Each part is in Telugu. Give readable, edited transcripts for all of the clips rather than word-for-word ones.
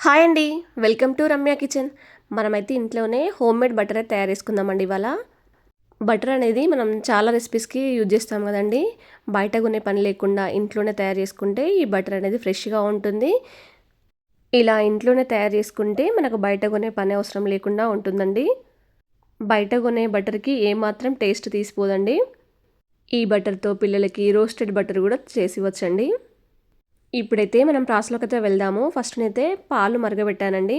హాయ్ అండి. Welcome to Ramya kitchen. మనమైతే ఇంట్లోనే హోమ్మేడ్ బటర్ అయితే తయారు చేసుకుందామండి ఇవాళ. బటర్ అనేది మనం చాలా రెసిపీస్‌కి యూజ్ చేస్తాం కదండీ. బయట కొనే పని లేకుండా ఇంట్లోనే తయారు చేసుకుంటే ఈ బటర్ అనేది ఫ్రెష్‌గా ఉంటుంది. ఇలా ఇంట్లోనే తయారు చేసుకుంటే మనకు బయట కొనే పని అవసరం లేకుండా ఉంటుందండి. బయట కొనే బటర్‌కి ఏమాత్రం టేస్ట్ తీసిపోదండి. ఈ బటర్‌తో పిల్లలకి రోస్టెడ్ బటర్ కూడా చేసి ఇవ్వచ్చండి. ఇప్పుడైతే మనం ప్రాసెస్‌లోకి అయితే వెళ్దాము. ఫస్ట్‌నైతే పాలు మరగబెట్టానండి.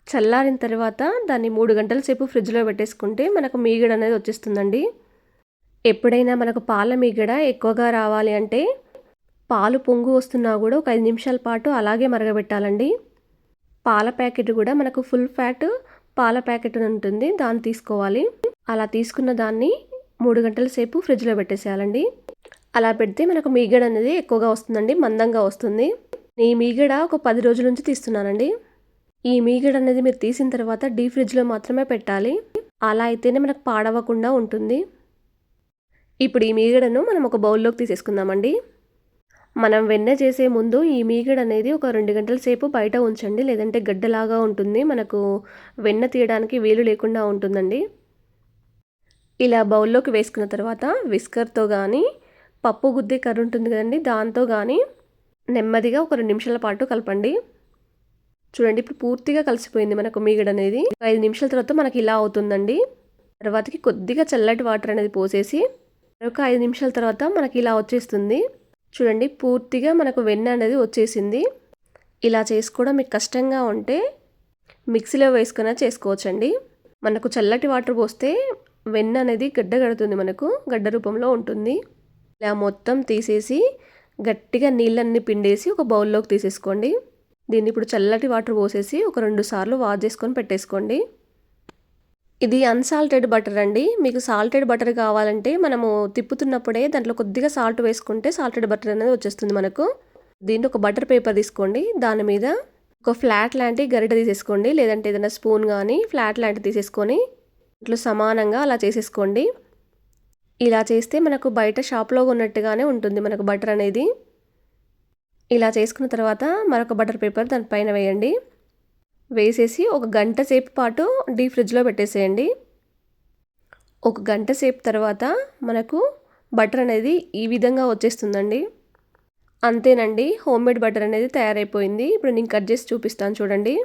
చల్లారిన తర్వాత దాన్ని 3 గంటల సేపు ఫ్రిడ్జ్‌లో పెట్టేసుకుంటే మనకు మీగడ అనేది వచ్చేస్తుందండి. ఎప్పుడైనా మనకు పాల మీగడ ఎక్కువగా రావాలి అంటే పాలు పొంగు వస్తున్నా కూడా ఒక 5 నిమిషాల పాటు అలాగే మరగబెట్టాలండి. పాల ప్యాకెట్ కూడా మనకు ఫుల్ ఫ్యాట్ పాల ప్యాకెట్ ఉంటుంది, దాన్ని తీసుకోవాలి. అలా తీసుకున్న దాన్ని 3 గంటల సేపు ఫ్రిడ్జ్‌లో పెట్టేసేయాలండి. అలా పెడితే మనకు మీగడ అనేది ఎక్కువగా వస్తుందండి, మందంగా వస్తుంది. ఈ మీగడ ఒక 10 రోజుల నుంచి తీస్తున్నానండి. ఈ మీగడ అనేది మీరు తీసిన తర్వాత డీప్ ఫ్రిడ్జ్లో మాత్రమే పెట్టాలి. అలా అయితేనే మనకు పాడవకుండా ఉంటుంది. ఇప్పుడు ఈ మీగడను మనం ఒక బౌల్లోకి తీసేసుకుందామండి. మనం వెన్న చేసే ముందు ఈ మీగడ అనేది ఒక 2 గంటల సేపు బయట ఉంచండి, లేదంటే గడ్డలాగా ఉంటుంది, మనకు వెన్న తీయడానికి వీలు లేకుండా ఉంటుందండి. ఇలా బౌల్లోకి వేసుకున్న తర్వాత విస్కర్తో కానీ పప్పు గుద్దే కర్ర ఉంటుంది కదండి, దాంతో కానీ నెమ్మదిగా ఒక 2 నిమిషాల పాటు కలపండి. చూడండి, ఇప్పుడు పూర్తిగా కలిసిపోయింది మనకు మీగడ అనేది. 5 నిమిషాల తర్వాత మనకి ఇలా అవుతుందండి. తర్వాతకి కొద్దిగా చల్లటి వాటర్ అనేది పోసేసి ఒక 5 నిమిషాల తర్వాత మనకి ఇలా వచ్చేస్తుంది. చూడండి, పూర్తిగా మనకు వెన్న అనేది వచ్చేసింది. ఇలా చేసుకోవడం మీకు కష్టంగా ఉంటే మిక్సీలో వేసుకుని చేసుకోవచ్చండి. మనకు చల్లటి వాటర్ పోస్తే వెన్న అనేది గడ్డ కడుతుంది, మనకు గడ్డ రూపంలో ఉంటుంది. ఇలా మొత్తం తీసేసి గట్టిగా నీళ్ళన్నీ పిండేసి ఒక బౌల్లోకి తీసేసుకోండి. దీన్ని ఇప్పుడు చల్లటి వాటర్ పోసేసి ఒక 2 సార్లు వాష్ చేసుకొని పెట్టేసుకోండి. ఇది అన్సాల్టెడ్ బటర్ అండి. మీకు సాల్టెడ్ బటర్ కావాలంటే మనము తిప్పుతున్నప్పుడే దాంట్లో కొద్దిగా సాల్ట్ వేసుకుంటే సాల్టెడ్ బటర్ అనేది వచ్చేస్తుంది మనకు. దీన్ని ఒక బటర్ పేపర్ తీసుకోండి, దాని మీద ఒక ఫ్లాట్ లాంటి గరిటె తీసేసుకోండి, లేదంటే ఏదైనా స్పూన్ కానీ ఫ్లాట్ లాంటి తీసేసుకొని ఇట్లా సమానంగా అలా చేసేసుకోండి. ఇలా చేస్తే మనకు బయట షాప్లో ఉన్నట్టుగానే ఉంటుంది మనకు బటర్ అనేది. ఇలా చేసుకున్న తర్వాత మరొక బటర్ పేపర్ దానిపైన వేయండి. వేసేసి ఒక గంట సేపు పాటు డీప్ ఫ్రిడ్జ్లో పెట్టేసేయండి. ఒక గంట సేపు తర్వాత మనకు బటర్ అనేది ఈ విధంగా వచ్చేస్తుందండి. అంతేనండి, హోమ్మేడ్ బటర్ అనేది తయారైపోయింది. ఇప్పుడు నేను కట్ చేసి చూపిస్తాను చూడండి.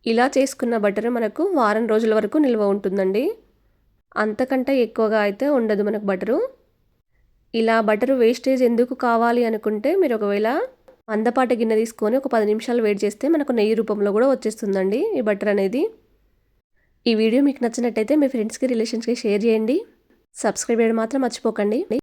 ఇలా చేసుకున్న బటర్ మనకు వారం రోజుల వరకు నిల్వ ఉంటుందండి. అంతకంటే ఎక్కువగా అయితే ఉండదు మనకు బటరు. ఇలా బటర్ వేస్టేజ్ ఎందుకు కావాలి అనుకుంటే మీరు ఒకవేళ మందపాటి గిన్నె తీసుకొని ఒక 10 నిమిషాలు వేడి చేస్తే మనకు నెయ్యి రూపంలో కూడా వచ్చేస్తుందండి ఈ బటర్ అనేది. ఈ వీడియో మీకు నచ్చినట్టయితే మీ ఫ్రెండ్స్కి రిలేషన్స్కి షేర్ చేయండి. సబ్స్క్రైబ్ చేయడం మాత్రం మర్చిపోకండి.